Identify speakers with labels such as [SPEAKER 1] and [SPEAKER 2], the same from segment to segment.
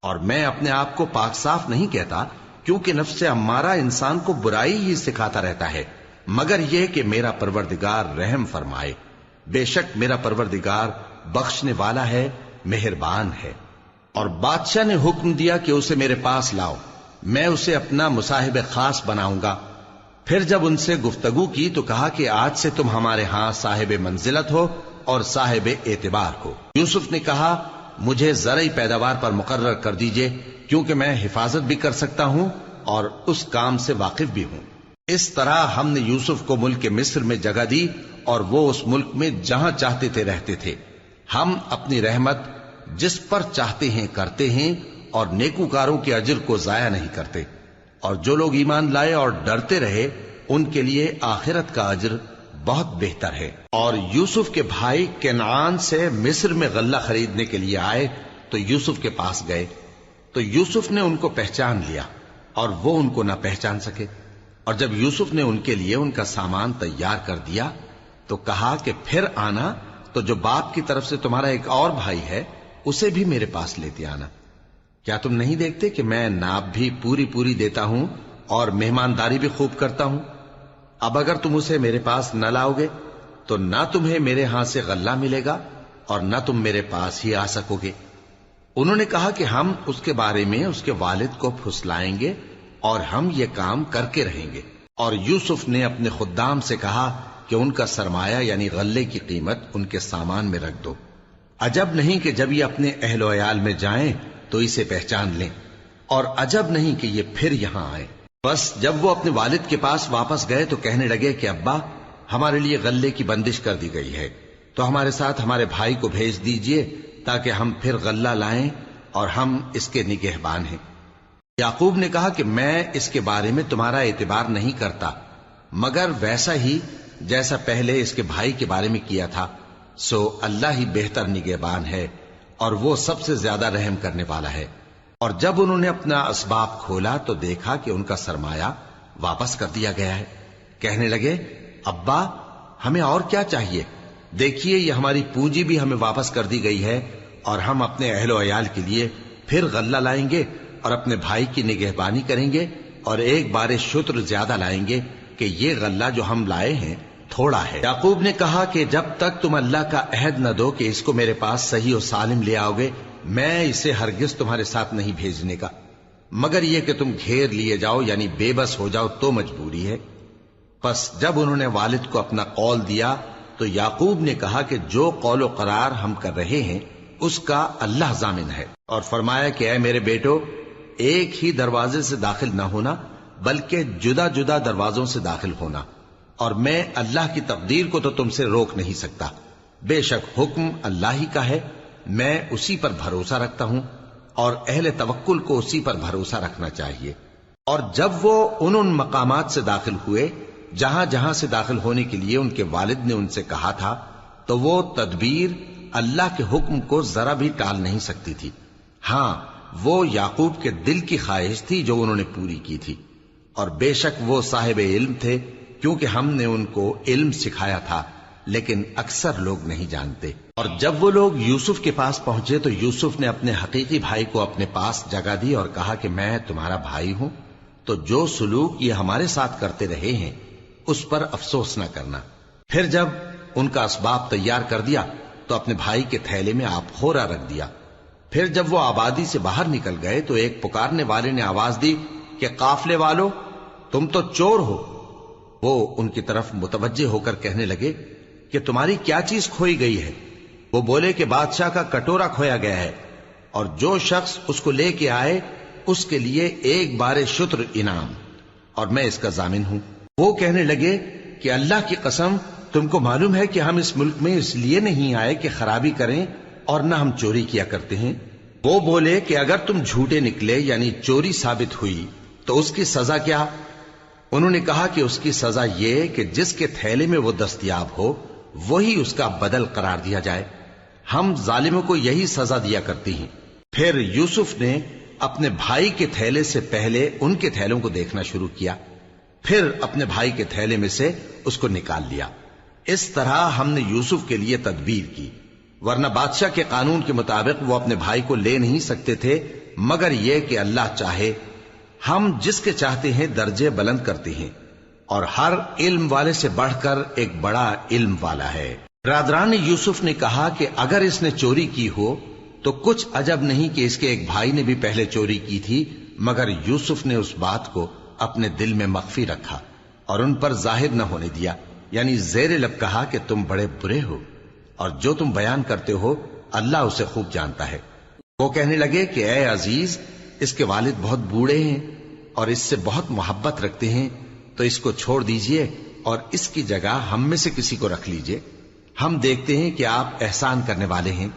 [SPEAKER 1] اور میں اپنے آپ کو پاک صاف نہیں کہتا، کیونکہ نفس امارہ انسان کو برائی ہی سکھاتا رہتا ہے، مگر یہ کہ میرا پروردگار رحم فرمائے۔ بے شک میرا پروردگار بخشنے والا ہے، مہربان ہے۔ اور بادشاہ نے حکم دیا کہ اسے میرے پاس لاؤ، میں اسے اپنا مصاحب خاص بناؤں گا۔ پھر جب ان سے گفتگو کی تو کہا کہ آج سے تم ہمارے ہاں صاحب منزلت ہو اور صاحب اعتبار ہو۔ یوسف نے کہا مجھے زرعی پیداوار پر مقرر کر دیجئے، کیونکہ میں حفاظت بھی کر سکتا ہوں اور اس کام سے واقف بھی ہوں۔ اس طرح ہم نے یوسف کو ملک مصر میں جگہ دی اور وہ اس ملک میں جہاں چاہتے تھے رہتے تھے۔ ہم اپنی رحمت جس پر چاہتے ہیں کرتے ہیں اور نیکوکاروں کے اجر کو ضائع نہیں کرتے، اور جو لوگ ایمان لائے اور ڈرتے رہے ان کے لیے آخرت کا اجر بہت بہتر ہے۔ اور یوسف کے بھائی کنعان سے مصر میں غلہ خریدنے کے لیے آئے تو یوسف کے پاس گئے، تو یوسف نے ان کو پہچان لیا اور وہ ان کو نہ پہچان سکے۔ اور جب یوسف نے ان کے لیے ان کا سامان تیار کر دیا تو کہا کہ پھر آنا تو جو باپ کی طرف سے تمہارا ایک اور بھائی ہے اسے بھی میرے پاس لیتے آنا۔ کیا تم نہیں دیکھتے کہ میں ناب بھی پوری پوری دیتا ہوں اور مہمانداری بھی خوب کرتا ہوں؟ اب اگر تم اسے میرے پاس نہ لاؤ گے تو نہ تمہیں میرے ہاں سے غلہ ملے گا اور نہ تم میرے پاس ہی آ سکو گے۔ انہوں نے کہا کہ ہم اس کے بارے میں اس کے والد کو پھسلائیں گے اور ہم یہ کام کر کے رہیں گے۔ اور یوسف نے اپنے خدام سے کہا کہ ان کا سرمایہ یعنی غلے کی قیمت ان کے سامان میں رکھ دو۔ عجب نہیں کہ جب یہ اپنے اہل و عیال میں جائیں تو اسے پہچان لیں، اور عجب نہیں کہ یہ پھر یہاں آئے۔ بس جب وہ اپنے والد کے پاس واپس گئے تو کہنے لگے کہ ابا ہمارے لیے غلے کی بندش کر دی گئی ہے، تو ہمارے ساتھ ہمارے بھائی کو بھیج دیجئے تاکہ ہم پھر غلہ لائیں اور ہم اس کے نگہبان ہیں۔ یعقوب نے کہا کہ میں اس کے بارے میں تمہارا اعتبار نہیں کرتا، مگر ویسا ہی جیسا پہلے اس کے بھائی کے بارے میں کیا تھا، سو اللہ ہی بہتر نگہبان ہے اور وہ سب سے زیادہ رحم کرنے والا ہے۔ اور جب انہوں نے اپنا اسباب کھولا تو دیکھا کہ ان کا سرمایہ واپس کر دیا گیا ہے۔ کہنے لگے ابا ہمیں اور کیا چاہیے؟ دیکھیے یہ ہماری پونجی بھی ہمیں واپس کر دی گئی ہے، اور ہم اپنے اہل و عیال کے لیے پھر غلہ لائیں گے اور اپنے بھائی کی نگہبانی کریں گے، اور ایک بار شتر زیادہ لائیں گے کہ یہ غلہ جو ہم لائے ہیں تھوڑا ہے۔ یعقوب نے کہا کہ جب تک تم اللہ کا عہد نہ دو کہ اس کو میرے پاس صحیح و سالم لے آؤ گے، میں اسے ہرگز تمہارے ساتھ نہیں بھیجنے کا، مگر یہ کہ تم گھیر لیے جاؤ یعنی بے بس ہو جاؤ تو مجبوری ہے۔ پس جب انہوں نے والد کو اپنا قول دیا تو یعقوب نے کہا کہ جو قول و قرار ہم کر رہے ہیں اس کا اللہ ضامن ہے، اور فرمایا کہ اے میرے بیٹو ایک ہی دروازے سے داخل نہ ہونا بلکہ جدا جدا دروازوں سے داخل ہونا، اور میں اللہ کی تقدیر کو تو تم سے روک نہیں سکتا، بے شک حکم اللہ ہی کا ہے، میں اسی پر بھروسہ رکھتا ہوں اور اہل توکل کو اسی پر بھروسہ رکھنا چاہیے۔ اور جب وہ ان مقامات سے داخل ہوئے جہاں جہاں سے داخل ہونے کے لیے ان کے والد نے ان سے کہا تھا، تو وہ تدبیر اللہ کے حکم کو ذرا بھی ٹال نہیں سکتی تھی۔ ہاں وہ یعقوب کے دل کی خواہش تھی جو انہوں نے پوری کی تھی، اور بے شک وہ صاحب علم تھے کیونکہ ہم نے ان کو علم سکھایا تھا، لیکن اکثر لوگ نہیں جانتے۔ اور جب وہ لوگ یوسف کے پاس پہنچے تو یوسف نے اپنے حقیقی بھائی کو اپنے پاس جگہ دی اور کہا کہ میں تمہارا بھائی ہوں، تو جو سلوک یہ ہمارے ساتھ کرتے رہے ہیں اس پر افسوس نہ کرنا۔ پھر جب ان کا اسباب تیار کر دیا تو اپنے بھائی کے تھیلے میں آپ خورا رکھ دیا۔ پھر جب وہ آبادی سے باہر نکل گئے تو ایک پکارنے والے نے آواز دی کہ قافلے والو تم تو چور ہو۔ وہ ان کی طرف متوجہ ہو کر کہنے لگے کہ تمہاری کیا چیز کھوئی گئی ہے؟ وہ بولے کہ بادشاہ کا کٹورا کھویا گیا ہے، اور جو شخص اس کو لے کے آئے اس کے لیے ایک بار شتر انعام، اور میں اس کا ضامن ہوں۔ وہ کہنے لگے کہ اللہ کی قسم تم کو معلوم ہے کہ ہم اس ملک میں اس لیے نہیں آئے کہ خرابی کریں اور نہ ہم چوری کیا کرتے ہیں۔ وہ بولے کہ اگر تم جھوٹے نکلے یعنی چوری ثابت ہوئی تو اس کی سزا کیا؟ انہوں نے کہا کہ اس کی سزا یہ کہ جس کے تھیلے میں وہ دستیاب ہو وہی اس کا بدل قرار دیا جائے، ہم ظالموں کو یہی سزا دیا کرتی ہیں۔ پھر یوسف نے اپنے بھائی کے تھیلے سے پہلے ان کے تھیلوں کو دیکھنا شروع کیا، پھر اپنے بھائی کے تھیلے میں سے اس کو نکال لیا۔ اس طرح ہم نے یوسف کے لیے تدبیر کی، ورنہ بادشاہ کے قانون کے مطابق وہ اپنے بھائی کو لے نہیں سکتے تھے مگر یہ کہ اللہ چاہے ہم جس کے چاہتے ہیں درجے بلند کرتے ہیں، اور ہر علم والے سے بڑھ کر ایک بڑا علم والا ہے۔ برادران یوسف نے کہا کہ اگر اس نے چوری کی ہو تو کچھ عجب نہیں کہ اس کے ایک بھائی نے بھی پہلے چوری کی تھی، مگر یوسف نے اس بات کو اپنے دل میں مخفی رکھا اور ان پر ظاہر نہ ہونے دیا، یعنی زیر لب کہا کہ تم بڑے برے ہو، اور جو تم بیان کرتے ہو اللہ اسے خوب جانتا ہے۔ وہ کہنے لگے کہ اے عزیز، اس کے والد بہت بوڑھے ہیں اور اس سے بہت محبت رکھتے ہیں، تو اس کو چھوڑ دیجئے اور اس کی جگہ ہم میں سے کسی کو رکھ لیجئے، ہم دیکھتے ہیں کہ آپ احسان کرنے والے ہیں۔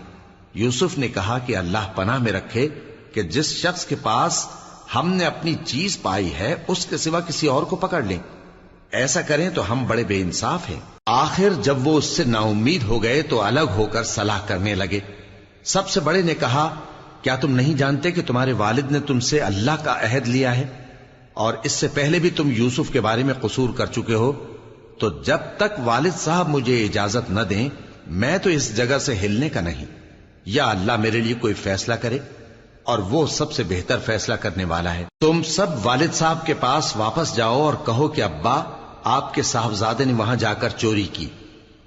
[SPEAKER 1] یوسف نے کہا کہ اللہ پناہ میں رکھے کہ جس شخص کے پاس ہم نے اپنی چیز پائی ہے اس کے سوا کسی اور کو پکڑ لیں، ایسا کریں تو ہم بڑے بے انصاف ہیں۔ آخر جب وہ اس سے نا امید ہو گئے تو الگ ہو کر صلاح کرنے لگے۔ سب سے بڑے نے کہا، کیا تم نہیں جانتے کہ تمہارے والد نے تم سے اللہ کا عہد لیا ہے، اور اس سے پہلے بھی تم یوسف کے بارے میں قصور کر چکے ہو؟ تو جب تک والد صاحب مجھے اجازت نہ دیں میں تو اس جگہ سے ہلنے کا نہیں، یا اللہ میرے لیے کوئی فیصلہ کرے، اور وہ سب سے بہتر فیصلہ کرنے والا ہے۔ تم سب والد صاحب کے پاس واپس جاؤ اور کہو کہ ابا، آپ کے صاحبزادے نے وہاں جا کر چوری کی،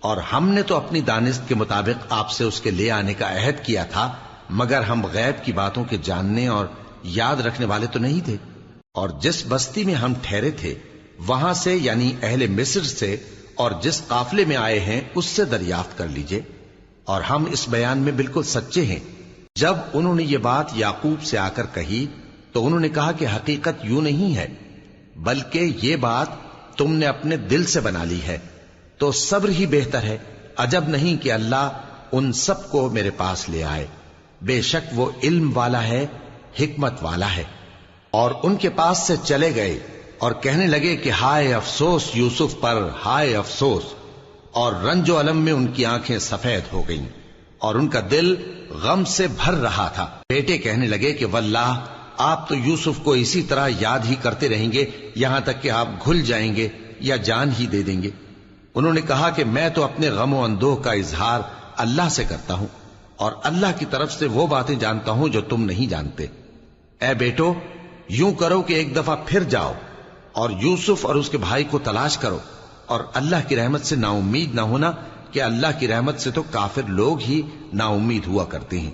[SPEAKER 1] اور ہم نے تو اپنی دانست کے مطابق آپ سے اس کے لے آنے کا عہد کیا تھا، مگر ہم غیب کی باتوں کے جاننے اور یاد رکھنے والے تو نہیں تھے، اور جس بستی میں ہم ٹھہرے تھے وہاں سے، یعنی اہل مصر سے، اور جس قافلے میں آئے ہیں اس سے دریافت کر لیجئے، اور ہم اس بیان میں بالکل سچے ہیں۔ جب انہوں نے یہ بات یعقوب سے آ کر کہی تو انہوں نے کہا کہ حقیقت یوں نہیں ہے، بلکہ یہ بات تم نے اپنے دل سے بنا لی ہے، تو صبر ہی بہتر ہے۔ عجب نہیں کہ اللہ ان سب کو میرے پاس لے آئے، بے شک وہ علم والا ہے، حکمت والا ہے۔ اور ان کے پاس سے چلے گئے اور کہنے لگے کہ ہائے افسوس یوسف پر، ہائے افسوس، اور رنج و الم میں ان کی آنکھیں سفید ہو گئیں اور ان کا دل غم سے بھر رہا تھا۔ بیٹے کہنے لگے کہ واللہ آپ تو یوسف کو اسی طرح یاد ہی کرتے رہیں گے یہاں تک کہ آپ گھل جائیں گے یا جان ہی دے دیں گے۔ انہوں نے کہا کہ میں تو اپنے غم و اندوہ کا اظہار اللہ سے کرتا ہوں، اور اللہ کی طرف سے وہ باتیں جانتا ہوں جو تم نہیں جانتے۔ اے بیٹو، یوں کرو کہ ایک دفعہ پھر جاؤ اور یوسف اور اس کے بھائی کو تلاش کرو، اور اللہ کی رحمت سے نا امید نہ ہونا کہ اللہ کی رحمت سے تو کافر لوگ ہی نا امید ہوا کرتے ہیں۔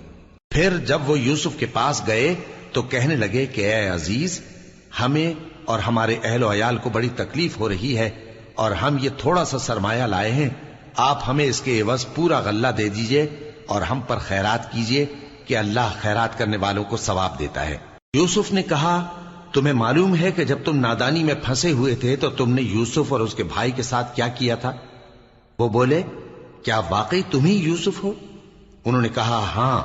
[SPEAKER 1] پھر جب وہ یوسف کے پاس گئے تو کہنے لگے کہ اے عزیز، ہمیں اور ہمارے اہل و عیال کو بڑی تکلیف ہو رہی ہے، اور ہم یہ تھوڑا سا سرمایہ لائے ہیں، آپ ہمیں اس کے عوض پورا غلہ دے دیجئے اور ہم پر خیرات کیجئے کہ اللہ خیرات کرنے والوں کو ثواب دیتا ہے۔ یوسف نے کہا، تمہیں معلوم ہے کہ جب تم نادانی میں پھنسے ہوئے تھے تو تم نے یوسف اور اس کے بھائی کے ساتھ کیا کیا تھا؟ وہ بولے، کیا واقعی تم ہی یوسف ہو؟ انہوں نے کہا، ہاں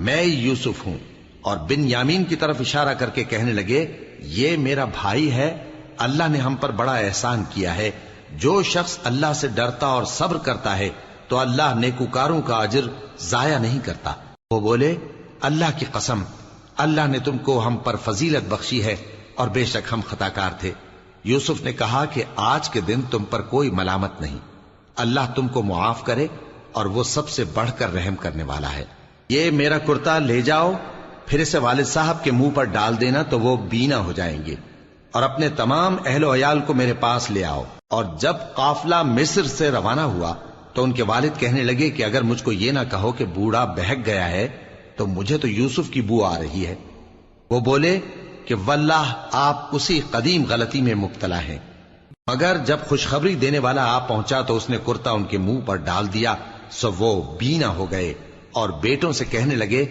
[SPEAKER 1] میں یوسف ہوں، اور بن یامین کی طرف اشارہ کر کے کہنے لگے، یہ میرا بھائی ہے، اللہ نے ہم پر بڑا احسان کیا ہے۔ جو شخص اللہ سے ڈرتا اور صبر کرتا ہے تو اللہ نیکوکاروں کا اجر ضائع نہیں کرتا۔ وہ بولے، اللہ کی قسم، اللہ نے تم کو ہم پر فضیلت بخشی ہے، اور بے شک ہم خطا کار تھے۔ یوسف نے کہا کہ آج کے دن تم پر کوئی ملامت نہیں، اللہ تم کو معاف کرے، اور وہ سب سے بڑھ کر رحم کرنے والا ہے۔ یہ میرا کرتا لے جاؤ، پھر اسے والد صاحب کے منہ پر ڈال دینا تو وہ بینا ہو جائیں گے، اور اپنے تمام اہل و عیال کو میرے پاس لے آؤ۔ اور جب قافلہ مصر سے روانہ ہوا تو ان کے والد کہنے لگے کہ اگر مجھ کو یہ نہ کہو کہ بوڑھا بہک گیا ہے تو مجھے تو یوسف کی بو آ رہی ہے۔ وہ بولے کہ واللہ آپ اسی قدیم غلطی میں مبتلا ہیں۔ مگر جب خوشخبری دینے والا آ پہنچا تو اس نے کرتا ان کے منہ پر ڈال دیا، سو وہ بینا ہو گئے، اور بیٹوں سے کہنے لگے،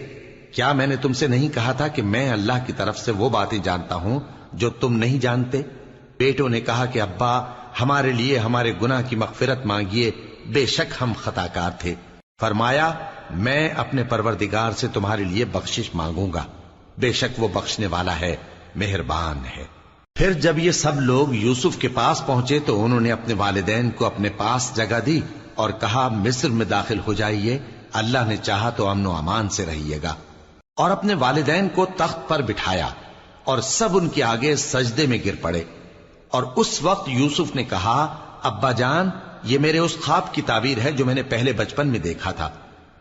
[SPEAKER 1] کیا میں نے تم سے نہیں کہا تھا کہ میں اللہ کی طرف سے وہ باتیں جانتا ہوں جو تم نہیں جانتے؟ بیٹوں نے کہا کہ ابا، ہمارے لیے ہمارے گناہ کی مغفرت مانگیے، بے شک ہم خطا کار تھے۔ فرمایا، میں اپنے پروردگار سے تمہارے لیے بخشش مانگوں گا، بے شک وہ بخشنے والا ہے، مہربان ہے۔ پھر جب یہ سب لوگ یوسف کے پاس پہنچے تو انہوں نے اپنے والدین کو اپنے پاس جگہ دی اور کہا، مصر میں داخل ہو جائیے، اللہ نے چاہا تو امن و امان سے رہیے گا۔ اور اپنے والدین کو تخت پر بٹھایا اور سب ان کے آگے سجدے میں گر پڑے۔ اور اس وقت یوسف نے کہا، ابا جان، یہ میرے اس خواب کی تعبیر ہے جو میں نے پہلے بچپن میں دیکھا تھا،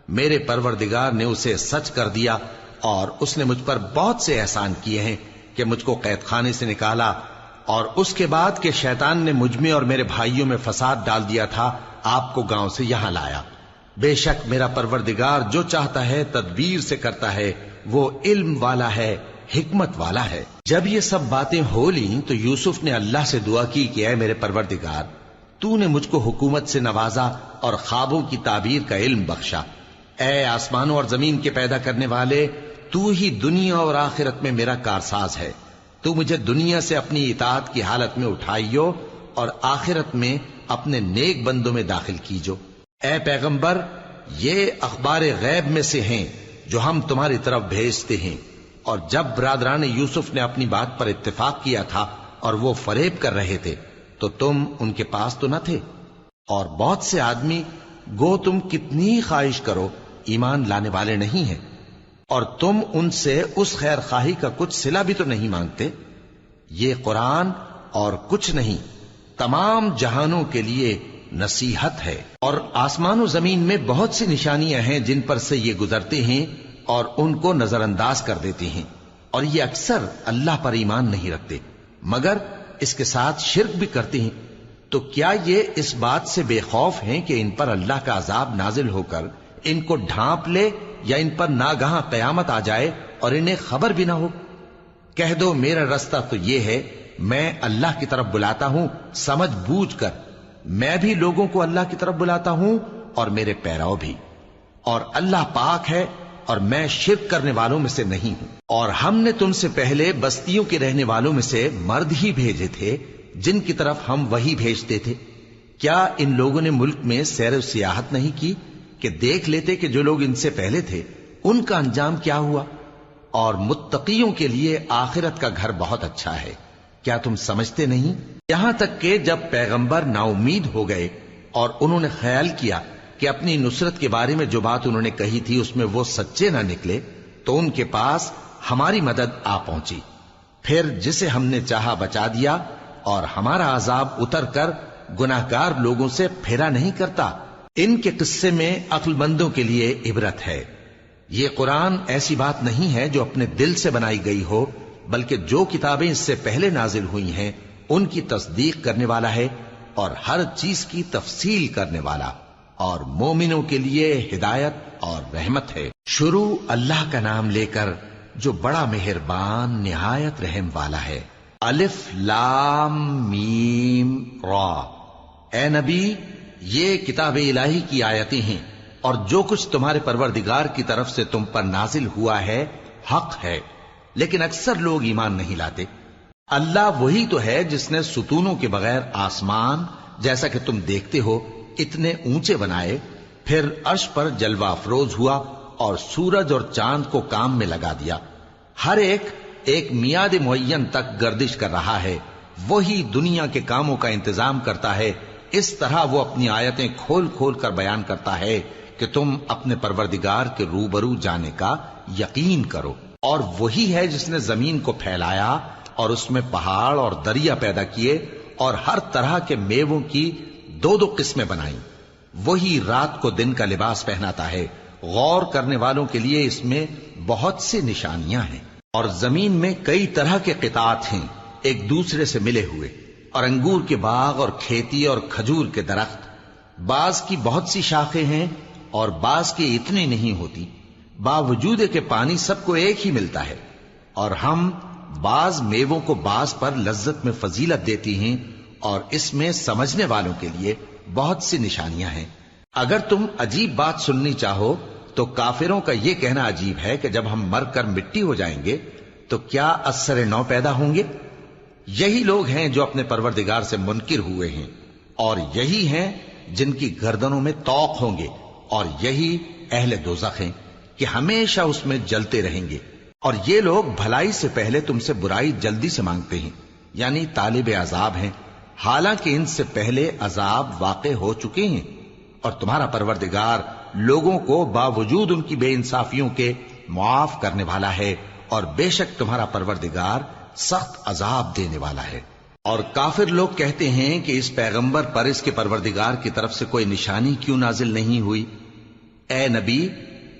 [SPEAKER 1] میرے پروردگار نے اسے سچ کر دیا اور اس نے مجھ پر بہت سے احسان کیے ہیں کہ مجھ کو قید خانے سے نکالا، اور اس کے بعد کہ شیطان نے مجھ میں اور میرے بھائیوں میں فساد ڈال دیا تھا آپ کو گاؤں سے یہاں لایا۔ بے شک میرا پروردگار جو چاہتا ہے تدبیر سے کرتا ہے، وہ علم والا ہے، حکمت والا ہے۔ جب یہ سب باتیں ہو لیں تو یوسف نے اللہ سے دعا کی کہ اے میرے پروردگار، تو نے مجھ کو حکومت سے نوازا اور خوابوں کی تعبیر کا علم بخشا۔ اے آسمانوں اور زمین کے پیدا کرنے والے، تو ہی دنیا اور آخرت میں میرا کارساز ہے۔ تو مجھے دنیا سے اپنی اطاعت کی حالت میں اٹھائیو اور آخرت میں اپنے نیک بندوں میں داخل کیجو۔ اے پیغمبر، یہ اخبار غیب میں سے ہیں جو ہم تمہاری طرف بھیجتے ہیں۔ اور جب برادران یوسف نے اپنی بات پر اتفاق کیا تھا اور وہ فریب کر رہے تھے تو تم ان کے پاس تو نہ تھے، اور بہت سے آدمی گو تم کتنی خواہش کرو ایمان لانے والے نہیں ہیں، اور تم ان سے اس خیر خواہی کا کچھ صلہ بھی تو نہیں مانگتے۔ یہ قرآن اور کچھ نہیں تمام جہانوں کے لیے نصیحت ہے، اور آسمان و زمین میں بہت سی نشانیاں ہیں جن پر سے یہ گزرتے ہیں اور ان کو نظر انداز کر دیتے ہیں، اور یہ اکثر اللہ پر ایمان نہیں رکھتے مگر اس کے ساتھ شرک بھی کرتے ہیں۔ تو کیا یہ اس بات سے بے خوف ہیں کہ ان پر اللہ کا عذاب نازل ہو کر ان کو ڈھانپ لے، یا ان پر ناگہاں قیامت آ جائے اور انہیں خبر بھی نہ ہو؟ کہہ دو میرا رستہ تو یہ ہے، میں اللہ کی طرف بلاتا ہوں سمجھ بوجھ کر، میں بھی لوگوں کو اللہ کی طرف بلاتا ہوں اور میرے پیراؤ بھی، اور اللہ پاک ہے اور میں شرک کرنے والوں میں سے نہیں ہوں۔ اور ہم نے تم سے پہلے بستیوں کے رہنے والوں میں سے مرد ہی بھیجے تھے جن کی طرف ہم وہی بھیجتے تھے۔ کیا ان لوگوں نے ملک میں سیر و سیاحت نہیں کی کہ دیکھ لیتے کہ جو لوگ ان سے پہلے تھے ان کا انجام کیا ہوا؟ اور متقیوں کے لیے آخرت کا گھر بہت اچھا ہے، کیا تم سمجھتے نہیں؟ یہاں تک کہ جب پیغمبر نا امید ہو گئے اور انہوں نے خیال کیا کہ اپنی نصرت کے بارے میں جو بات انہوں نے کہی تھی اس میں وہ سچے نہ نکلے، تو ان کے پاس ہماری مدد آ پہنچی، پھر جسے ہم نے چاہا بچا دیا، اور ہمارا عذاب اتر کر گناہگار لوگوں سے پھیرا نہیں کرتا۔ ان کے قصے میں عقل مندوں کے لیے عبرت ہے۔ یہ قرآن ایسی بات نہیں ہے جو اپنے دل سے بنائی گئی ہو، بلکہ جو کتابیں اس سے پہلے نازل ہوئی ہیں ان کی تصدیق کرنے والا ہے اور ہر چیز کی تفصیل کرنے والا، اور مومنوں کے لیے ہدایت اور رحمت ہے۔ شروع اللہ کا نام لے کر جو بڑا مہربان نہایت رحم والا ہے۔ الف لام میم را۔ اے نبی، یہ کتاب الہی کی آیتیں ہیں، اور جو کچھ تمہارے پروردگار کی طرف سے تم پر نازل ہوا ہے حق ہے، لیکن اکثر لوگ ایمان نہیں لاتے۔ اللہ وہی تو ہے جس نے ستونوں کے بغیر آسمان جیسا کہ تم دیکھتے ہو اتنے اونچے بنائے، پھر عرش پر جلوہ افروز ہوا اور سورج اور چاند کو کام میں لگا دیا، ہر ایک میعاد معین تک گردش کر رہا ہے۔ وہی دنیا کے کاموں کا انتظام کرتا ہے، اس طرح وہ اپنی آیتیں کھول کھول کر بیان کرتا ہے کہ تم اپنے پروردگار کے روبرو جانے کا یقین کرو۔ اور وہی ہے جس نے زمین کو پھیلایا اور اس میں پہاڑ اور دریا پیدا کیے اور ہر طرح کے میووں کی دو دو قسمیں بنائیں۔ وہی رات کو دن کا لباس پہناتا ہے، غور کرنے والوں کے لیے اس میں بہت سی نشانیاں ہیں۔ اور زمین میں کئی طرح کے قطعات ہیں ایک دوسرے سے ملے ہوئے، اور انگور کے باغ اور کھیتی اور کھجور کے درخت، بعض کی بہت سی شاخیں ہیں اور بعض کی اتنی نہیں ہوتی، باوجود کہ پانی سب کو ایک ہی ملتا ہے۔ اور ہم بعض میووں کو بعض پر لذت میں فضیلت دیتی ہیں، اور اس میں سمجھنے والوں کے لیے بہت سی نشانیاں ہیں۔ اگر تم عجیب بات سننی چاہو تو کافروں کا یہ کہنا عجیب ہے کہ جب ہم مر کر مٹی ہو جائیں گے تو کیا اثر نو پیدا ہوں گے؟ یہی لوگ ہیں جو اپنے پروردگار سے منکر ہوئے ہیں، اور یہی ہیں جن کی گردنوں میں طوق ہوں گے، اور یہی اہل دوزخ ہیں کہ ہمیشہ اس میں جلتے رہیں گے۔ اور یہ لوگ بھلائی سے پہلے تم سے برائی جلدی سے مانگتے ہیں، یعنی طالب عذاب ہیں، حالانکہ ان سے پہلے عذاب واقع ہو چکے ہیں، اور تمہارا پروردگار لوگوں کو باوجود ان کی بے انصافیوں کے معاف کرنے والا ہے، اور بے شک تمہارا پروردگار سخت عذاب دینے والا ہے۔ اور کافر لوگ کہتے ہیں کہ اس پیغمبر پر اس کے پروردگار کی طرف سے کوئی نشانی کیوں نازل نہیں ہوئی؟ اے نبی،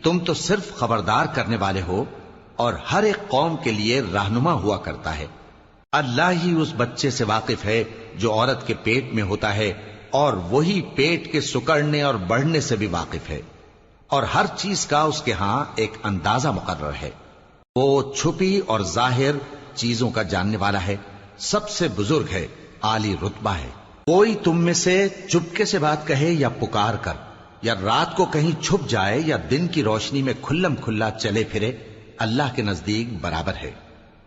[SPEAKER 1] تم تو صرف خبردار کرنے والے ہو، اور ہر ایک قوم کے لیے رہنما ہوا کرتا ہے۔ اللہ ہی اس بچے سے واقف ہے جو عورت کے پیٹ میں ہوتا ہے، اور وہی پیٹ کے سکڑنے اور بڑھنے سے بھی واقف ہے، اور ہر چیز کا اس کے ہاں ایک اندازہ مقرر ہے۔ وہ چھپی اور ظاہر چیزوں کا جاننے والا ہے، سب سے بزرگ ہے، عالی رتبہ ہے۔ کوئی تم میں سے چپکے سے بات کہے یا پکار کر، یا رات کو کہیں چھپ جائے یا دن کی روشنی میں کھلم کھلا چلے پھرے، اللہ کے نزدیک برابر ہے۔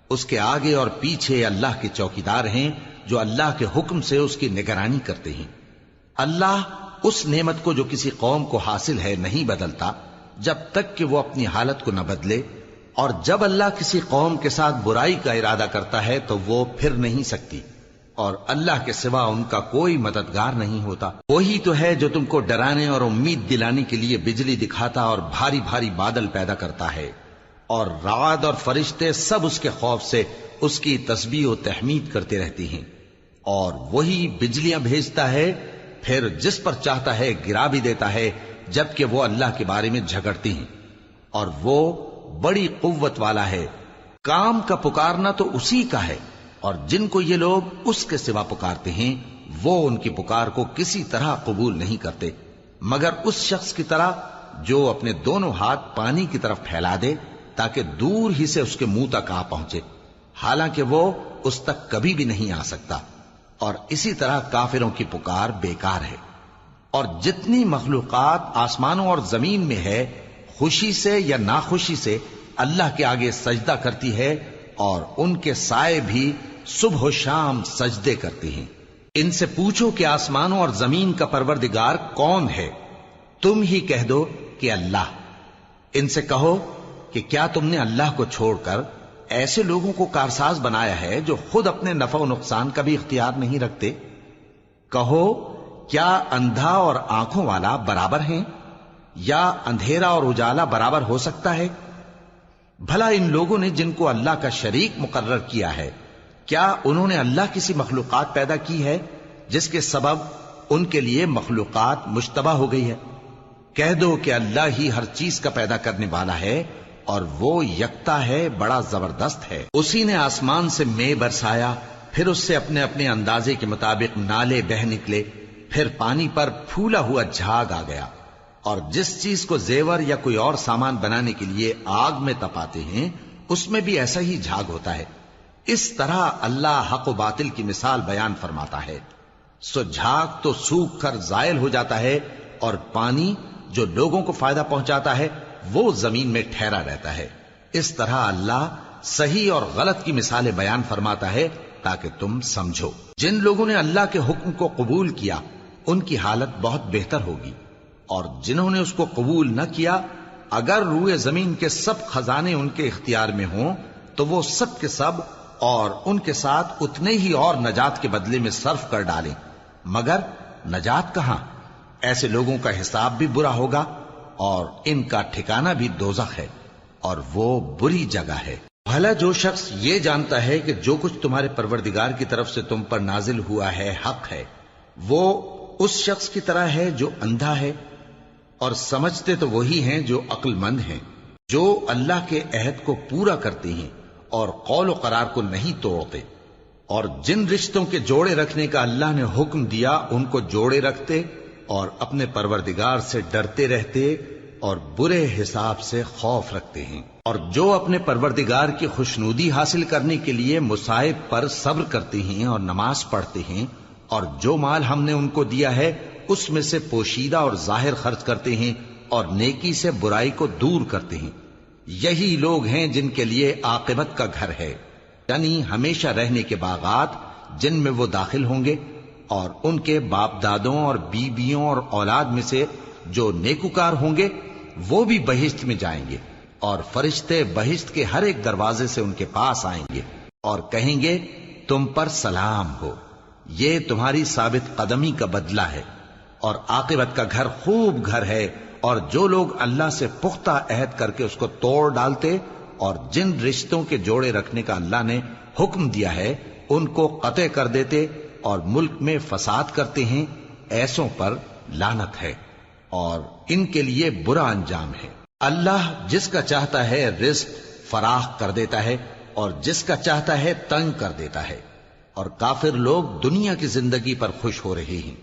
[SPEAKER 1] اس کے آگے اور پیچھے اللہ کے چوکیدار ہیں جو اللہ کے حکم سے اس کی نگرانی کرتے ہیں۔ اللہ اس نعمت کو جو کسی قوم کو حاصل ہے نہیں بدلتا جب تک کہ وہ اپنی حالت کو نہ بدلے، اور جب اللہ کسی قوم کے ساتھ برائی کا ارادہ کرتا ہے تو وہ پھر نہیں سکتی، اور اللہ کے سوا ان کا کوئی مددگار نہیں ہوتا۔ وہی تو ہے جو تم کو ڈرانے اور امید دلانے کے لیے بجلی دکھاتا اور بھاری بھاری بادل پیدا کرتا ہے، اور رعد اور فرشتے سب اس کے خوف سے اس کی تسبیح و تحمید کرتے رہتی ہیں۔ اور وہی بجلیاں بھیجتا ہے، پھر جس پر چاہتا ہے گرا بھی دیتا ہے، جبکہ وہ اللہ کے بارے میں جھگڑتی ہیں، اور وہ بڑی قوت والا ہے۔ کام کا پکارنا تو اسی کا ہے، اور جن کو یہ لوگ اس کے سوا پکارتے ہیں وہ ان کی پکار کو کسی طرح قبول نہیں کرتے، مگر اس شخص کی طرح جو اپنے دونوں ہاتھ پانی کی طرف پھیلا دے تاکہ دور ہی سے اس کے منہ تک آ پہنچے، حالانکہ وہ اس تک کبھی بھی نہیں آ سکتا۔ اور اسی طرح کافروں کی پکار بیکار ہے۔ اور جتنی مخلوقات آسمانوں اور زمین میں ہے، خوشی سے یا ناخوشی سے اللہ کے آگے سجدہ کرتی ہے، اور ان کے سائے بھی صبح و شام سجدے کرتے ہیں۔ ان سے پوچھو کہ آسمانوں اور زمین کا پروردگار کون ہے؟ تم ہی کہہ دو کہ اللہ۔ ان سے کہو کہ کیا تم نے اللہ کو چھوڑ کر ایسے لوگوں کو کارساز بنایا ہے جو خود اپنے نفع و نقصان کا بھی اختیار نہیں رکھتے؟ کہو کیا اندھا اور آنکھوں والا برابر ہیں، یا اندھیرا اور اجالا برابر ہو سکتا ہے؟ بھلا ان لوگوں نے جن کو اللہ کا شریک مقرر کیا ہے، کیا انہوں نے اللہ کسی مخلوقات پیدا کی ہے جس کے سبب ان کے لیے مخلوقات مشتبہ ہو گئی ہے؟ کہہ دو کہ اللہ ہی ہر چیز کا پیدا کرنے والا ہے، اور وہ یکتا ہے، بڑا زبردست ہے۔ اسی نے آسمان سے مے برسایا، پھر اس سے اپنے اپنے اندازے کے مطابق نالے بہ نکلے، پھر پانی پر پھولا ہوا جھاگ آ گیا۔ اور جس چیز کو زیور یا کوئی اور سامان بنانے کے لیے آگ میں تپاتے ہیں اس میں بھی ایسا ہی جھاگ ہوتا ہے۔ اس طرح اللہ حق و باطل کی مثال بیان فرماتا ہے۔ سو جھاگ تو سوکھ کر زائل ہو جاتا ہے، اور پانی جو لوگوں کو فائدہ پہنچاتا ہے وہ زمین میں ٹھہرا رہتا ہے۔ اس طرح اللہ صحیح اور غلط کی مثالیں بیان فرماتا ہے تاکہ تم سمجھو۔ جن لوگوں نے اللہ کے حکم کو قبول کیا ان کی حالت بہت بہتر ہوگی، اور جنہوں نے اس کو قبول نہ کیا، اگر روئے زمین کے سب خزانے ان کے اختیار میں ہوں تو وہ سب کے سب اور ان کے ساتھ اتنے ہی اور نجات کے بدلے میں صرف کر ڈالیں، مگر نجات کہاں؟ ایسے لوگوں کا حساب بھی برا ہوگا، اور ان کا ٹھکانہ بھی دوزخ ہے، اور وہ بری جگہ ہے۔ بھلا جو شخص یہ جانتا ہے کہ جو کچھ تمہارے پروردگار کی طرف سے تم پر نازل ہوا ہے حق ہے، وہ اس شخص کی طرح ہے جو اندھا ہے؟ اور سمجھتے تو وہی ہیں جو عقل مند ہیں، جو اللہ کے عہد کو پورا کرتے ہیں اور قول و قرار کو نہیں توڑتے، اور جن رشتوں کے جوڑے رکھنے کا اللہ نے حکم دیا ان کو جوڑے رکھتے، اور اپنے پروردگار سے ڈرتے رہتے اور برے حساب سے خوف رکھتے ہیں، اور جو اپنے پروردگار کی خوشنودی حاصل کرنے کے لیے مصائب پر صبر کرتے ہیں اور نماز پڑھتے ہیں، اور جو مال ہم نے ان کو دیا ہے اس میں سے پوشیدہ اور ظاہر خرچ کرتے ہیں، اور نیکی سے برائی کو دور کرتے ہیں۔ یہی لوگ ہیں جن کے لیے عاقبت کا گھر ہے، یعنی ہمیشہ رہنے کے باغات جن میں وہ داخل ہوں گے، اور ان کے باپ دادوں اور بیویوں اور اولاد میں سے جو نیکوکار ہوں گے وہ بھی بہشت میں جائیں گے، اور فرشتے بہشت کے ہر ایک دروازے سے ان کے پاس آئیں گے اور کہیں گے تم پر سلام ہو، یہ تمہاری ثابت قدمی کا بدلہ ہے، اور عاقبت کا گھر خوب گھر ہے۔ اور جو لوگ اللہ سے پختہ عہد کر کے اس کو توڑ ڈالتے اور جن رشتوں کے جوڑے رکھنے کا اللہ نے حکم دیا ہے ان کو قطع کر دیتے اور ملک میں فساد کرتے ہیں، ایسوں پر لعنت ہے اور ان کے لیے برا انجام ہے۔ اللہ جس کا چاہتا ہے رزق فراخ کر دیتا ہے اور جس کا چاہتا ہے تنگ کر دیتا ہے. اور کافر لوگ دنیا کی زندگی پر خوش ہو رہے ہیں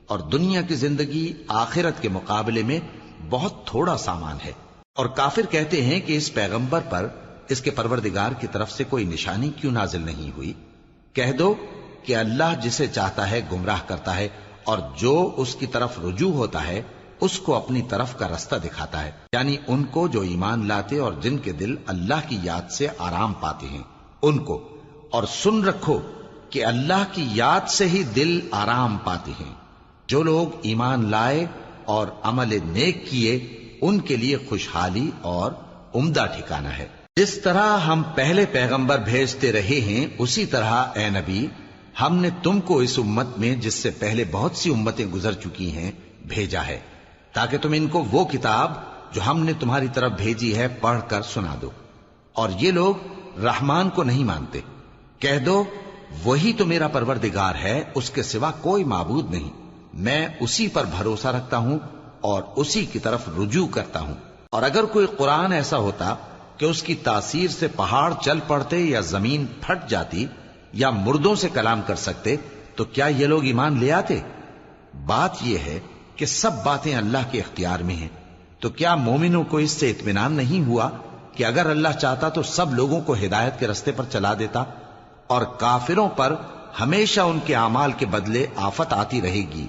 [SPEAKER 1] اور دنیا کی زندگی آخرت کے مقابلے میں بہت تھوڑا سامان ہے. اور کافر کہتے ہیں کہ اس پیغمبر پر اس کے پروردگار کی طرف سے کوئی نشانی کیوں نازل نہیں ہوئی؟ کہہ دو کہ اللہ جسے چاہتا ہے گمراہ کرتا ہے اور جو اس کی طرف رجوع ہوتا ہے اس کو اپنی طرف کا رستہ دکھاتا ہے، یعنی ان کو جو ایمان لاتے اور جن کے دل اللہ کی یاد سے آرام پاتے ہیں ان کو. اور سن رکھو کہ اللہ کی یاد سے ہی دل آرام پاتے ہیں. جو لوگ ایمان لائے اور عمل نیک کیے ان کے لیے خوشحالی اور عمدہ ٹھکانہ ہے. جس طرح ہم پہلے پیغمبر بھیجتے رہے ہیں اسی طرح اے نبی ہم نے تم کو اس امت میں جس سے پہلے بہت سی امتیں گزر چکی ہیں بھیجا ہے تاکہ تم ان کو وہ کتاب جو ہم نے تمہاری طرف بھیجی ہے پڑھ کر سنا دو. اور یہ لوگ رحمان کو نہیں مانتے. کہہ دو وہی تو میرا پروردگار ہے، اس کے سوا کوئی معبود نہیں. میں اسی پر بھروسہ رکھتا ہوں اور اسی کی طرف رجوع کرتا ہوں. اور اگر کوئی قرآن ایسا ہوتا کہ اس کی تاثیر سے پہاڑ چل پڑتے یا زمین پھٹ جاتی یا مردوں سے کلام کر سکتے تو کیا یہ لوگ ایمان لے آتے؟ بات یہ ہے کہ سب باتیں اللہ کے اختیار میں ہیں. تو کیا مومنوں کو اس سے اطمینان نہیں ہوا کہ اگر اللہ چاہتا تو سب لوگوں کو ہدایت کے رستے پر چلا دیتا؟ اور کافروں پر ہمیشہ ان کے اعمال کے بدلے آفت آتی رہے گی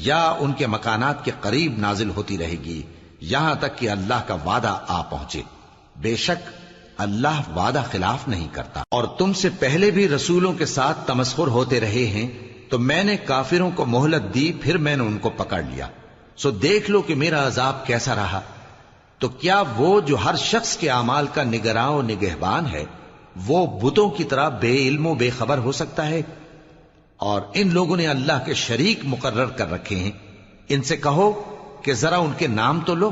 [SPEAKER 1] یا ان کے مکانات کے قریب نازل ہوتی رہے گی یہاں تک کہ اللہ کا وعدہ آ پہنچے. بے شک اللہ وعدہ خلاف نہیں کرتا. اور تم سے پہلے بھی رسولوں کے ساتھ تمسخر ہوتے رہے ہیں تو میں نے کافروں کو مہلت دی، پھر میں نے ان کو پکڑ لیا. سو دیکھ لو کہ میرا عذاب کیسا رہا. تو کیا وہ جو ہر شخص کے اعمال کا نگراں و نگہبان ہے وہ بتوں کی طرح بے علم و بے خبر ہو سکتا ہے؟ اور ان لوگوں نے اللہ کے شریک مقرر کر رکھے ہیں. ان سے کہو کہ ذرا ان کے نام تو لو.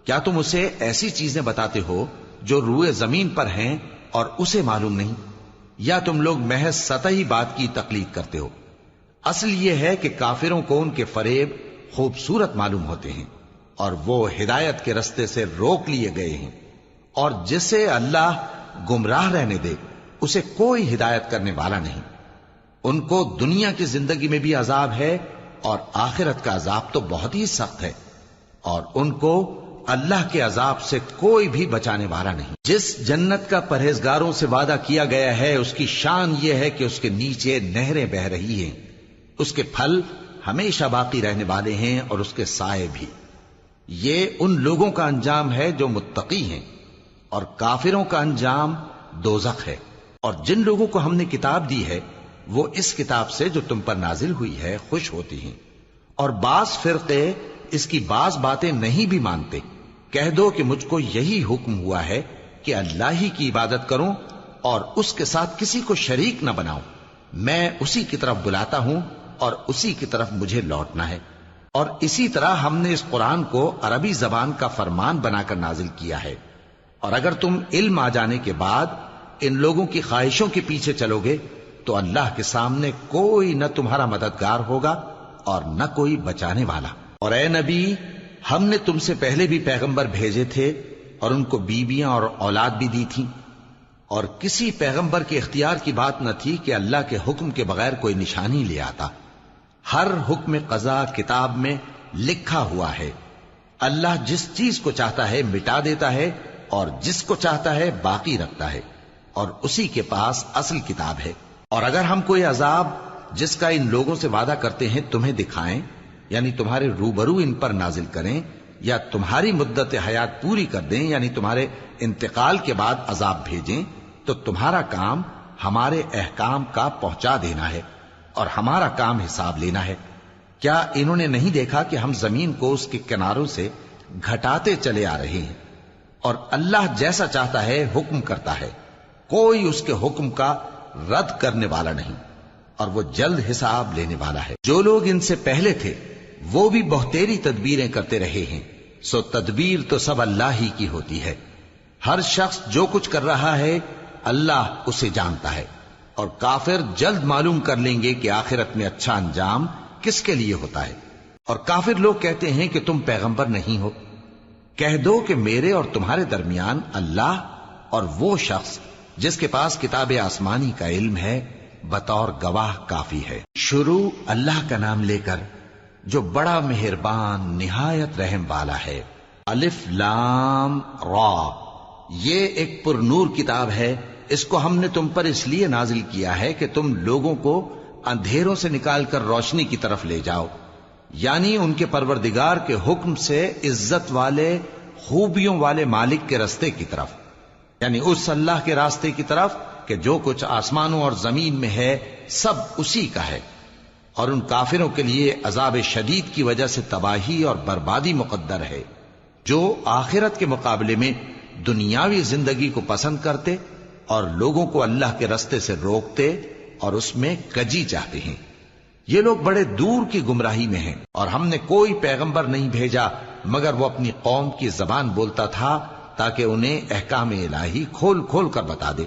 [SPEAKER 1] کیا تم اسے ایسی چیزیں بتاتے ہو جو روئے زمین پر ہیں اور اسے معلوم نہیں، یا تم لوگ محض سطحی بات کی تقلید کرتے ہو؟ اصل یہ ہے کہ کافروں کو ان کے فریب خوبصورت معلوم ہوتے ہیں اور وہ ہدایت کے رستے سے روک لیے گئے ہیں. اور جسے اللہ گمراہ رہنے دے اسے کوئی ہدایت کرنے والا نہیں. ان کو دنیا کی زندگی میں بھی عذاب ہے اور آخرت کا عذاب تو بہت ہی سخت ہے، اور ان کو اللہ کے عذاب سے کوئی بھی بچانے والا نہیں. جس جنت کا پرہیزگاروں سے وعدہ کیا گیا ہے اس کی شان یہ ہے کہ اس کے نیچے نہریں بہ رہی ہیں، اس کے پھل ہمیشہ باقی رہنے والے ہیں اور اس کے سائے بھی. یہ ان لوگوں کا انجام ہے جو متقی ہیں، اور کافروں کا انجام دوزخ ہے. اور جن لوگوں کو ہم نے کتاب دی ہے وہ اس کتاب سے جو تم پر نازل ہوئی ہے خوش ہوتی ہیں، اور بعض فرقے اس کی بعض باتیں نہیں بھی مانتے. کہہ دو کہ مجھ کو یہی حکم ہوا ہے کہ اللہ ہی کی عبادت کروں اور اس کے ساتھ کسی کو شریک نہ بناؤں. میں اسی کی طرف بلاتا ہوں اور اسی کی طرف مجھے لوٹنا ہے. اور اسی طرح ہم نے اس قرآن کو عربی زبان کا فرمان بنا کر نازل کیا ہے. اور اگر تم علم آ جانے کے بعد ان لوگوں کی خواہشوں کے پیچھے چلو گے تو اللہ کے سامنے کوئی نہ تمہارا مددگار ہوگا اور نہ کوئی بچانے والا. اور اے نبی ہم نے تم سے پہلے بھی پیغمبر بھیجے تھے اور ان کو بیویاں اور اولاد بھی دی تھیں، اور کسی پیغمبر کے اختیار کی بات نہ تھی کہ اللہ کے حکم کے بغیر کوئی نشانی لے آتا. ہر حکم قضا کتاب میں لکھا ہوا ہے. اللہ جس چیز کو چاہتا ہے مٹا دیتا ہے اور جس کو چاہتا ہے باقی رکھتا ہے، اور اسی کے پاس اصل کتاب ہے. اور اگر ہم کوئی عذاب جس کا ان لوگوں سے وعدہ کرتے ہیں تمہیں دکھائیں، یعنی تمہارے روبرو ان پر نازل کریں، یا تمہاری مدت حیات پوری کر دیں، یعنی تمہارے انتقال کے بعد عذاب بھیجیں، تو تمہارا کام ہمارے احکام کا پہنچا دینا ہے اور ہمارا کام حساب لینا ہے. کیا انہوں نے نہیں دیکھا کہ ہم زمین کو اس کے کناروں سے گھٹاتے چلے آ رہے ہیں؟ اور اللہ جیسا چاہتا ہے حکم کرتا ہے، کوئی اس کے حکم کا رد کرنے والا نہیں، اور وہ جلد حساب لینے والا ہے. جو لوگ ان سے پہلے تھے وہ بھی بہتیری تدبیریں کرتے رہے ہیں، سو تدبیر تو سب اللہ ہی کی ہوتی ہے. ہر شخص جو کچھ کر رہا ہے اللہ اسے جانتا ہے. اور کافر جلد معلوم کر لیں گے کہ آخرت میں اچھا انجام کس کے لیے ہوتا ہے. اور کافر لوگ کہتے ہیں کہ تم پیغمبر نہیں ہو. کہہ دو کہ میرے اور تمہارے درمیان اللہ اور وہ شخص جس کے پاس کتاب آسمانی کا علم ہے بطور گواہ کافی ہے۔ شروع اللہ کا نام لے کر جو بڑا مہربان نہایت رحم والا ہے۔ الف لام را، یہ ایک پر نور کتاب ہے، اس کو ہم نے تم پر اس لیے نازل کیا ہے کہ تم لوگوں کو اندھیروں سے نکال کر روشنی کی طرف لے جاؤ، یعنی ان کے پروردگار کے حکم سے عزت والے خوبیوں والے مالک کے راستے کی طرف، یعنی اس اللہ کے راستے کی طرف کہ جو کچھ آسمانوں اور زمین میں ہے سب اسی کا ہے۔ اور ان کافروں کے لیے عذاب شدید کی وجہ سے تباہی اور بربادی مقدر ہے، جو آخرت کے مقابلے میں دنیاوی زندگی کو پسند کرتے اور لوگوں کو اللہ کے راستے سے روکتے اور اس میں کجی چاہتے ہیں۔ یہ لوگ بڑے دور کی گمراہی میں ہیں، اور ہم نے کوئی پیغمبر نہیں بھیجا مگر وہ اپنی قوم کی زبان بولتا تھا تاکہ انہیں احکام الہی کھول کھول کر بتا دے۔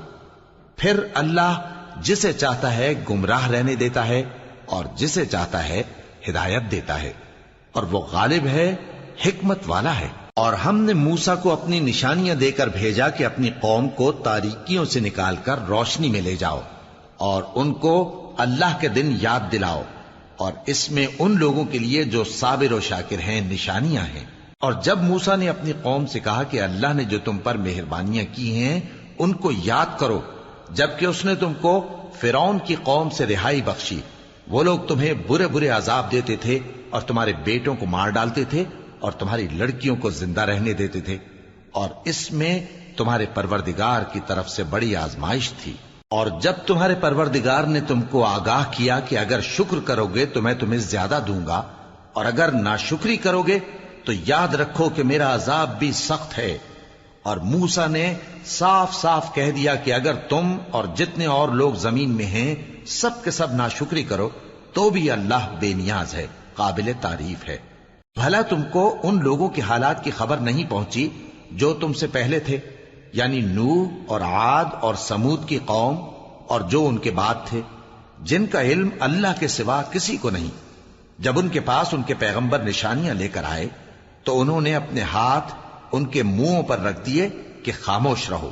[SPEAKER 1] پھر اللہ جسے چاہتا ہے گمراہ رہنے دیتا ہے اور جسے چاہتا ہے ہدایت دیتا ہے، اور وہ غالب ہے، حکمت والا ہے۔ اور ہم نے موسیٰ کو اپنی نشانیاں دے کر بھیجا کہ اپنی قوم کو تاریکیوں سے نکال کر روشنی میں لے جاؤ اور ان کو اللہ کے دن یاد دلاؤ، اور اس میں ان لوگوں کے لیے جو صابر و شاکر ہیں نشانیاں ہیں۔ اور جب موسیٰ نے اپنی قوم سے کہا کہ اللہ نے جو تم پر مہربانیاں کی ہیں ان کو یاد کرو، جبکہ اس نے تم کو فرعون کی قوم سے رہائی بخشی، وہ لوگ تمہیں برے برے عذاب دیتے تھے اور تمہارے بیٹوں کو مار ڈالتے تھے اور تمہاری لڑکیوں کو زندہ رہنے دیتے تھے، اور اس میں تمہارے پروردگار کی طرف سے بڑی آزمائش تھی۔ اور جب تمہارے پروردگار نے تم کو آگاہ کیا کہ اگر شکر کرو گے تو میں تمہیں زیادہ دوں گا، اور اگر ناشکری کرو گے تو یاد رکھو کہ میرا عذاب بھی سخت ہے۔ اور موسیٰ نے صاف صاف کہہ دیا کہ اگر تم اور جتنے اور لوگ زمین میں ہیں سب کے سب ناشکری کرو تو بھی اللہ بے نیاز ہے، قابل تعریف ہے۔ بھلا تم کو ان لوگوں کے حالات کی خبر نہیں پہنچی جو تم سے پہلے تھے، یعنی نوح اور عاد اور سمود کی قوم اور جو ان کے بعد تھے، جن کا علم اللہ کے سوا کسی کو نہیں۔ جب ان کے پاس ان کے پیغمبر نشانیاں لے کر آئے تو انہوں نے اپنے ہاتھ ان کے منہوں پر رکھ دیے کہ خاموش رہو،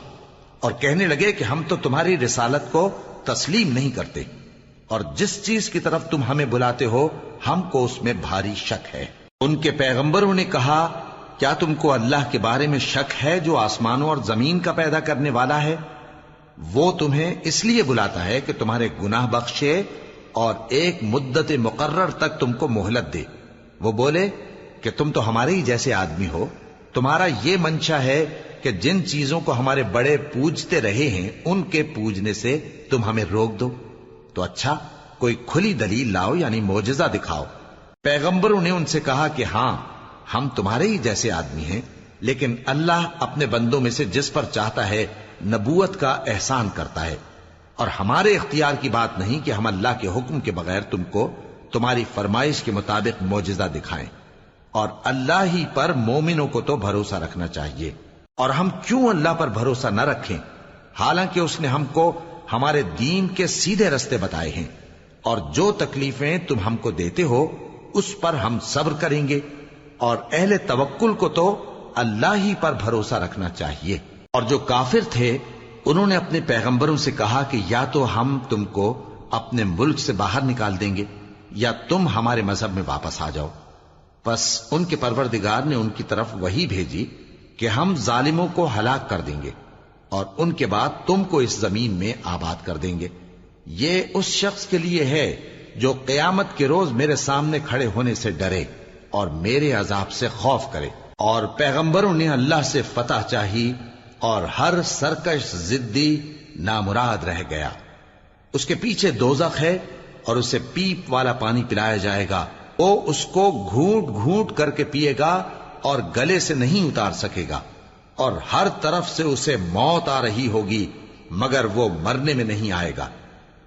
[SPEAKER 1] اور کہنے لگے کہ ہم تو تمہاری رسالت کو تسلیم نہیں کرتے، اور جس چیز کی طرف تم ہمیں بلاتے ہو ہم کو اس میں بھاری شک ہے۔ ان کے پیغمبروں نے کہا کیا تم کو اللہ کے بارے میں شک ہے جو آسمانوں اور زمین کا پیدا کرنے والا ہے؟ وہ تمہیں اس لیے بلاتا ہے کہ تمہارے گناہ بخشے اور ایک مدت مقرر تک تم کو مہلت دے۔ وہ بولے کہ تم تو ہمارے ہی جیسے آدمی ہو، تمہارا یہ منشا ہے کہ جن چیزوں کو ہمارے بڑے پوجتے رہے ہیں ان کے پوجنے سے تم ہمیں روک دو، تو اچھا کوئی کھلی دلیل لاؤ، یعنی معجزہ دکھاؤ۔ پیغمبروں نے ان سے کہا کہ ہاں ہم تمہارے ہی جیسے آدمی ہیں، لیکن اللہ اپنے بندوں میں سے جس پر چاہتا ہے نبوت کا احسان کرتا ہے، اور ہمارے اختیار کی بات نہیں کہ ہم اللہ کے حکم کے بغیر تم کو تمہاری فرمائش کے مطابق معجزہ دکھائیں، اور اللہ ہی پر مومنوں کو تو بھروسہ رکھنا چاہیے۔ اور ہم کیوں اللہ پر بھروسہ نہ رکھیں حالانکہ اس نے ہم کو ہمارے دین کے سیدھے رستے بتائے ہیں، اور جو تکلیفیں تم ہم کو دیتے ہو اس پر ہم صبر کریں گے، اور اہل توکل کو تو اللہ ہی پر بھروسہ رکھنا چاہیے۔ اور جو کافر تھے انہوں نے اپنے پیغمبروں سے کہا کہ یا تو ہم تم کو اپنے ملک سے باہر نکال دیں گے یا تم ہمارے مذہب میں واپس آ جاؤ۔ بس ان کے پروردگار نے ان کی طرف وحی بھیجی کہ ہم ظالموں کو ہلاک کر دیں گے اور ان کے بعد تم کو اس زمین میں آباد کر دیں گے۔ یہ اس شخص کے لیے ہے جو قیامت کے روز میرے سامنے کھڑے ہونے سے ڈرے اور میرے عذاب سے خوف کرے۔ اور پیغمبروں نے اللہ سے فتح چاہی اور ہر سرکش ضدی نامراد رہ گیا۔ اس کے پیچھے دوزخ ہے اور اسے پیپ والا پانی پلایا جائے گا، وہ اس کو گھونٹ گھونٹ کر کے پیے گا اور گلے سے نہیں اتار سکے گا، اور ہر طرف سے اسے موت آ رہی ہوگی مگر وہ مرنے میں نہیں آئے گا،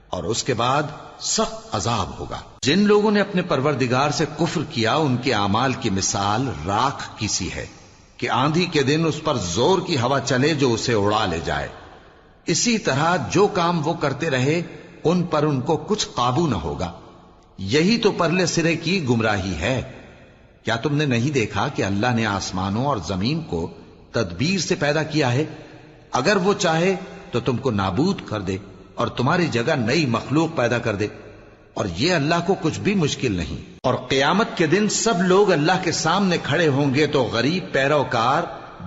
[SPEAKER 1] اور اس کے بعد سخت عذاب ہوگا۔ جن لوگوں نے اپنے پروردگار سے کفر کیا ان کے اعمال کی مثال راکھ کی سی ہے کہ آندھی کے دن اس پر زور کی ہوا چلے جو اسے اڑا لے جائے۔ اسی طرح جو کام وہ کرتے رہے ان پر ان کو کچھ قابو نہ ہوگا۔ یہی تو پرلے سرے کی گمراہی ہے۔ کیا تم نے نہیں دیکھا کہ اللہ نے آسمانوں اور زمین کو تدبیر سے پیدا کیا ہے، اگر وہ چاہے تو تم کو نابود کر دے اور تمہاری جگہ نئی مخلوق پیدا کر دے، اور یہ اللہ کو کچھ بھی مشکل نہیں۔ اور قیامت کے دن سب لوگ اللہ کے سامنے کھڑے ہوں گے تو غریب پیروکار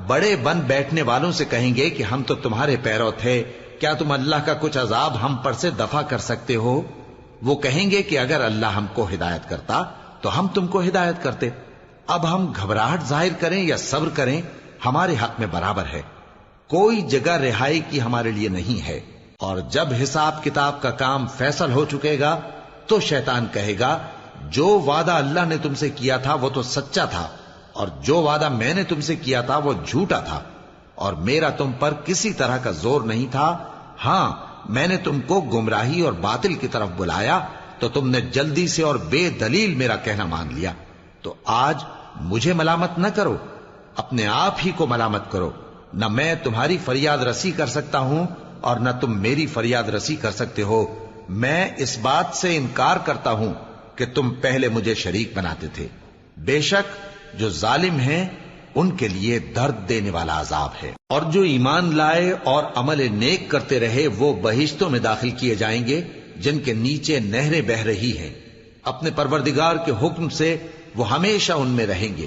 [SPEAKER 1] بڑے بن بیٹھنے والوں سے کہیں گے کہ ہم تو تمہارے پیرو تھے، کیا تم اللہ کا کچھ عذاب ہم پر سے دفع کر سکتے ہو؟ وہ کہیں گے کہ اگر اللہ ہم کو ہدایت کرتا تو ہم تم کو ہدایت کرتے۔ اب ہم گھبراہٹ ظاہر کریں یا صبر کریں ہمارے حق میں برابر ہے، کوئی جگہ رہائی کی ہمارے لیے نہیں ہے۔ اور جب حساب کتاب کا کام فیصل ہو چکے گا تو شیطان کہے گا جو وعدہ اللہ نے تم سے کیا تھا وہ تو سچا تھا، اور جو وعدہ میں نے تم سے کیا تھا وہ جھوٹا تھا، اور میرا تم پر کسی طرح کا زور نہیں تھا۔ ہاں، میں نے تم کو گمراہی اور باطل کی طرف بلایا تو تم نے جلدی سے اور بے دلیل میرا کہنا مان لیا۔ تو آج مجھے ملامت نہ کرو، اپنے آپ ہی کو ملامت کرو۔ نہ میں تمہاری فریاد رسی کر سکتا ہوں اور نہ تم میری فریاد رسی کر سکتے ہو۔ میں اس بات سے انکار کرتا ہوں کہ تم پہلے مجھے شریک بناتے تھے۔ بے شک جو ظالم ہیں ان کے لیے درد دینے والا عذاب ہے۔ اور جو ایمان لائے اور عمل نیک کرتے رہے وہ بہشتوں میں داخل کیے جائیں گے جن کے نیچے نہریں بہہ رہی ہیں۔ اپنے پروردگار کے حکم سے وہ ہمیشہ ان میں رہیں گے،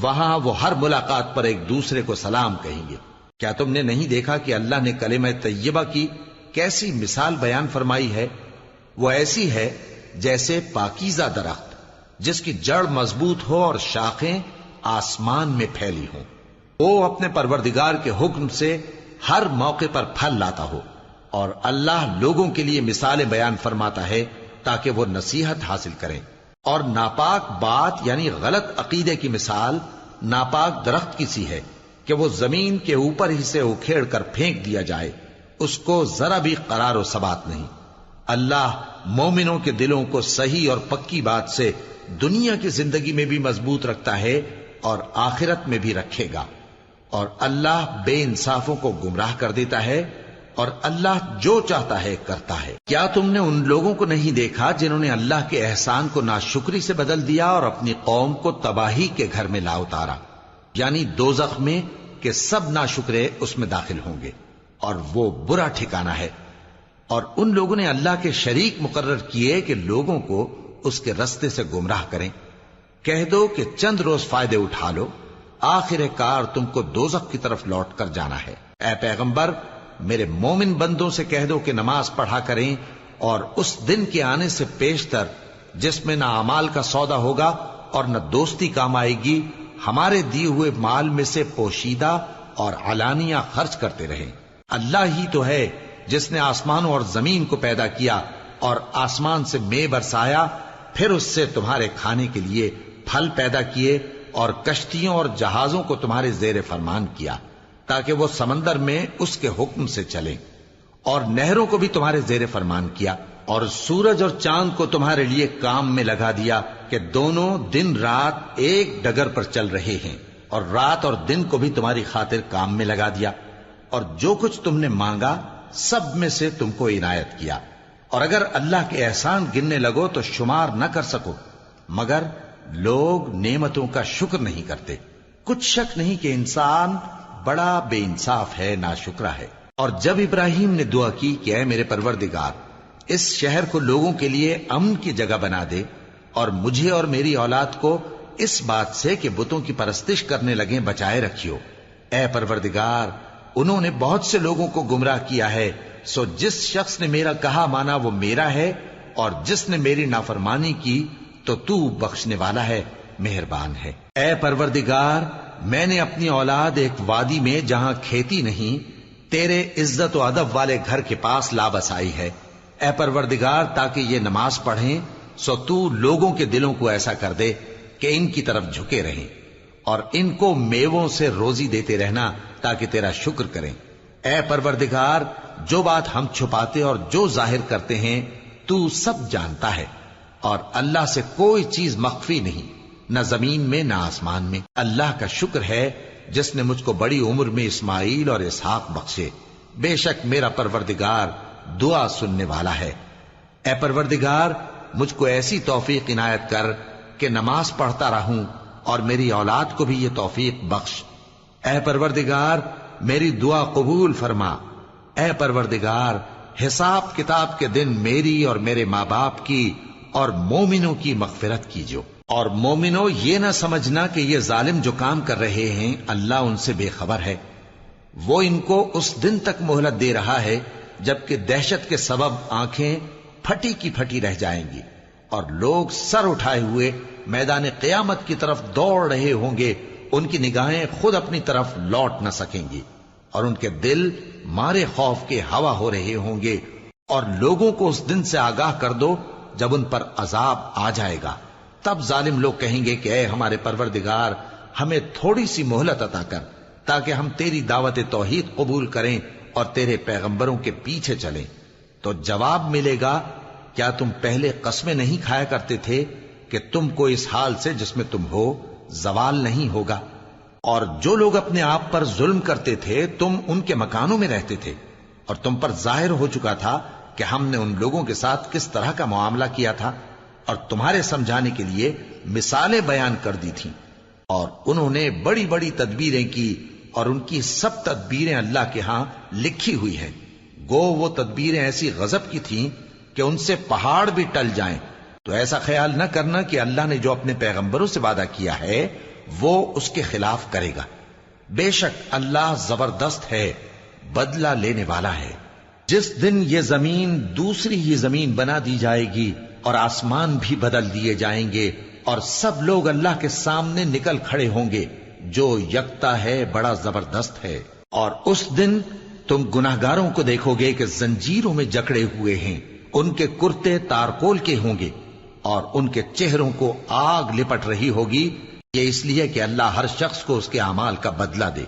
[SPEAKER 1] وہاں وہ ہر ملاقات پر ایک دوسرے کو سلام کہیں گے۔ کیا تم نے نہیں دیکھا کہ اللہ نے کلمہ طیبہ کی کیسی مثال بیان فرمائی ہے؟ وہ ایسی ہے جیسے پاکیزہ درخت جس کی جڑ مضبوط ہو اور شاخیں آسمان میں پھیلی ہوں۔ وہ اپنے پروردگار کے حکم سے ہر موقع پر پھل لاتا ہو، اور اللہ لوگوں کے لیے مثالیں بیان فرماتا ہے تاکہ وہ نصیحت حاصل کریں۔ اور ناپاک بات یعنی غلط عقیدے کی مثال ناپاک درخت کی سی ہے کہ وہ زمین کے اوپر ہی سے اکھیڑ کر پھینک دیا جائے، اس کو ذرا بھی قرار و ثبات نہیں۔ اللہ مومنوں کے دلوں کو صحیح اور پکی بات سے دنیا کی زندگی میں بھی مضبوط رکھتا ہے اور آخرت میں بھی رکھے گا۔ اور اللہ بے انصافوں کو گمراہ کر دیتا ہے، اور اللہ جو چاہتا ہے کرتا ہے۔ کیا تم نے ان لوگوں کو نہیں دیکھا جنہوں نے اللہ کے احسان کو ناشکری سے بدل دیا اور اپنی قوم کو تباہی کے گھر میں لا اتارا، یعنی دوزخ میں، کہ سب ناشکرے اس میں داخل ہوں گے اور وہ برا ٹھکانہ ہے۔ اور ان لوگوں نے اللہ کے شریک مقرر کیے کہ لوگوں کو اس کے رستے سے گمراہ کریں۔ کہہ دو کہ چند روز فائدے اٹھا لو، آخر کار تم کو دوزخ کی طرف لوٹ کر جانا ہے۔ اے پیغمبر، میرے مومن بندوں سے کہہ دو کہ نماز پڑھا کریں، اور اس دن کے آنے سے پیشتر جس میں نہ اعمال کا سودا ہوگا اور نہ دوستی کام آئے گی، ہمارے دیے ہوئے مال میں سے پوشیدہ اور علانیہ خرچ کرتے رہیں۔ اللہ ہی تو ہے جس نے آسمانوں اور زمین کو پیدا کیا اور آسمان سے مے برسایا، پھر اس سے تمہارے کھانے کے لیے پھل پیدا کیے اور کشتیوں اور جہازوں کو تمہارے زیر فرمان کیا تاکہ وہ سمندر میں اس کے حکم سے چلیں، اور نہروں کو بھی تمہارے زیر فرمان کیا، اور سورج اور چاند کو تمہارے لیے کام میں لگا دیا کہ دونوں دن رات ایک ڈگر پر چل رہے ہیں، اور رات اور دن کو بھی تمہاری خاطر کام میں لگا دیا، اور جو کچھ تم نے مانگا سب میں سے تم کو عنایت کیا۔ اور اگر اللہ کے احسان گننے لگو تو شمار نہ کر سکو، مگر لوگ نعمتوں کا شکر نہیں کرتے۔ کچھ شک نہیں کہ انسان بڑا بے انصاف ہے، ناشکرا ہے۔ اور جب ابراہیم نے دعا کی کہ اے میرے پروردگار، اس شہر کو لوگوں کے لیے امن کی جگہ بنا دے، اور مجھے اور میری اولاد کو اس بات سے کہ بتوں کی پرستش کرنے لگیں بچائے رکھیو۔ اے پروردگار، انہوں نے بہت سے لوگوں کو گمراہ کیا ہے، سو جس شخص نے میرا کہا مانا وہ میرا ہے، اور جس نے میری نافرمانی کی تو تو بخشنے والا ہے، مہربان ہے۔ اے پروردگار، میں نے اپنی اولاد ایک وادی میں جہاں کھیتی نہیں، تیرے عزت و ادب والے گھر کے پاس لا بسائی ہے۔ اے پروردگار، تاکہ یہ نماز پڑھیں، سو تو لوگوں کے دلوں کو ایسا کر دے کہ ان کی طرف جھکے رہیں، اور ان کو میووں سے روزی دیتے رہنا تاکہ تیرا شکر کریں۔ اے پروردگار، جو بات ہم چھپاتے اور جو ظاہر کرتے ہیں تو سب جانتا ہے، اور اللہ سے کوئی چیز مخفی نہیں، نہ زمین میں نہ آسمان میں۔ اللہ کا شکر ہے جس نے مجھ کو بڑی عمر میں اسماعیل اور اسحاق بخشے، بے شک میرا پروردگار دعا سننے والا ہے۔ اے پروردگار، مجھ کو ایسی توفیق عنایت کر کہ نماز پڑھتا رہوں، اور میری اولاد کو بھی یہ توفیق بخش۔ اے پروردگار، میری دعا قبول فرما۔ اے پروردگار، حساب کتاب کے دن میری اور میرے ماں باپ کی اور مومنوں کی مغفرت کیجو۔ اور مومنوں، یہ نہ سمجھنا کہ یہ ظالم جو کام کر رہے ہیں اللہ ان سے بے خبر ہے۔ وہ ان کو اس دن تک مہلت دے رہا ہے جبکہ دہشت کے سبب آنکھیں پھٹی کی پھٹی رہ جائیں گی اور لوگ سر اٹھائے ہوئے میدان قیامت کی طرف دوڑ رہے ہوں گے۔ ان کی نگاہیں خود اپنی طرف لوٹ نہ سکیں گی اور ان کے دل مارے خوف کے ہوا ہو رہے ہوں گے۔ اور لوگوں کو اس دن سے آگاہ کر دو جب ان پر عذاب آ جائے گا۔ تب ظالم لوگ کہیں گے کہ اے ہمارے پروردگار، ہمیں تھوڑی سی مہلت عطا کر تاکہ ہم تیری دعوت توحید قبول کریں اور تیرے پیغمبروں کے پیچھے چلیں۔ تو جواب ملے گا، کیا تم پہلے قسمیں نہیں کھایا کرتے تھے کہ تم کو اس حال سے جس میں تم ہو زوال نہیں ہوگا؟ اور جو لوگ اپنے آپ پر ظلم کرتے تھے تم ان کے مکانوں میں رہتے تھے، اور تم پر ظاہر ہو چکا تھا کہ ہم نے ان لوگوں کے ساتھ کس طرح کا معاملہ کیا تھا، اور تمہارے سمجھانے کے لیے مثالیں بیان کر دی تھیں۔ اور انہوں نے بڑی بڑی تدبیریں کی، اور ان کی سب تدبیریں اللہ کے ہاں لکھی ہوئی ہیں۔ گو وہ تدبیریں ایسی غضب کی تھیں کہ ان سے پہاڑ بھی ٹل جائیں۔ تو ایسا خیال نہ کرنا کہ اللہ نے جو اپنے پیغمبروں سے وعدہ کیا ہے وہ اس کے خلاف کرے گا۔ بے شک اللہ زبردست ہے، بدلہ لینے والا ہے۔ جس دن یہ زمین دوسری ہی زمین بنا دی جائے گی اور آسمان بھی بدل دیے جائیں گے اور سب لوگ اللہ کے سامنے نکل کھڑے ہوں گے، جو یکتا ہے، بڑا زبردست ہے۔ اور اس دن تم گناہگاروں کو دیکھو گے کہ زنجیروں میں جکڑے ہوئے ہیں، ان کے کرتے تارکول کے ہوں گے اور ان کے چہروں کو آگ لپٹ رہی ہوگی، یہ اس لیے کہ اللہ ہر شخص کو اس کے اعمال کا بدلہ دے۔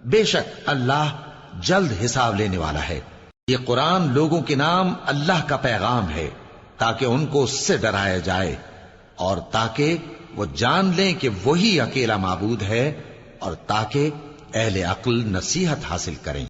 [SPEAKER 1] بے شک اللہ جلد حساب لینے والا ہے۔ یہ قرآن لوگوں کے نام اللہ کا پیغام ہے تاکہ ان کو اس سے ڈرایا جائے اور تاکہ وہ جان لیں کہ وہی اکیلا معبود ہے، اور تاکہ اہل عقل نصیحت حاصل کریں۔